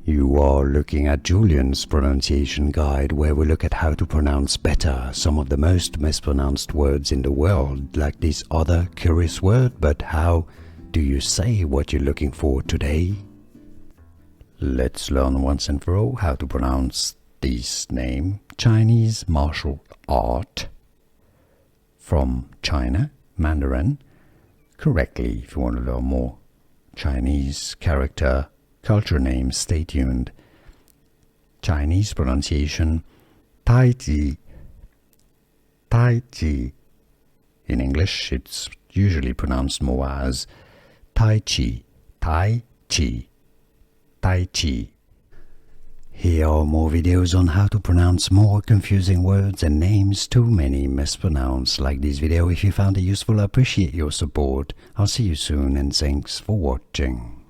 You are looking at Julian's pronunciation guide, where we look at how to pronounce better some of the most mispronounced words in the world, like this other curious word. But how do you say what you're looking for today? Let's learn once and for all how to pronounce this name. Chinese martial art from China, Mandarin, correctly. If you want to learn more Chinese character culture names, stay tuned. Chinese pronunciation, Tai Chi. Tai Chi. In English, it's usually pronounced more as Tai Chi. Tai Chi. Tai Chi. Here are more videos on how to pronounce more confusing words and names too many mispronounced. Like this video if you found it useful. I appreciate your support. I'll see you soon and thanks for watching.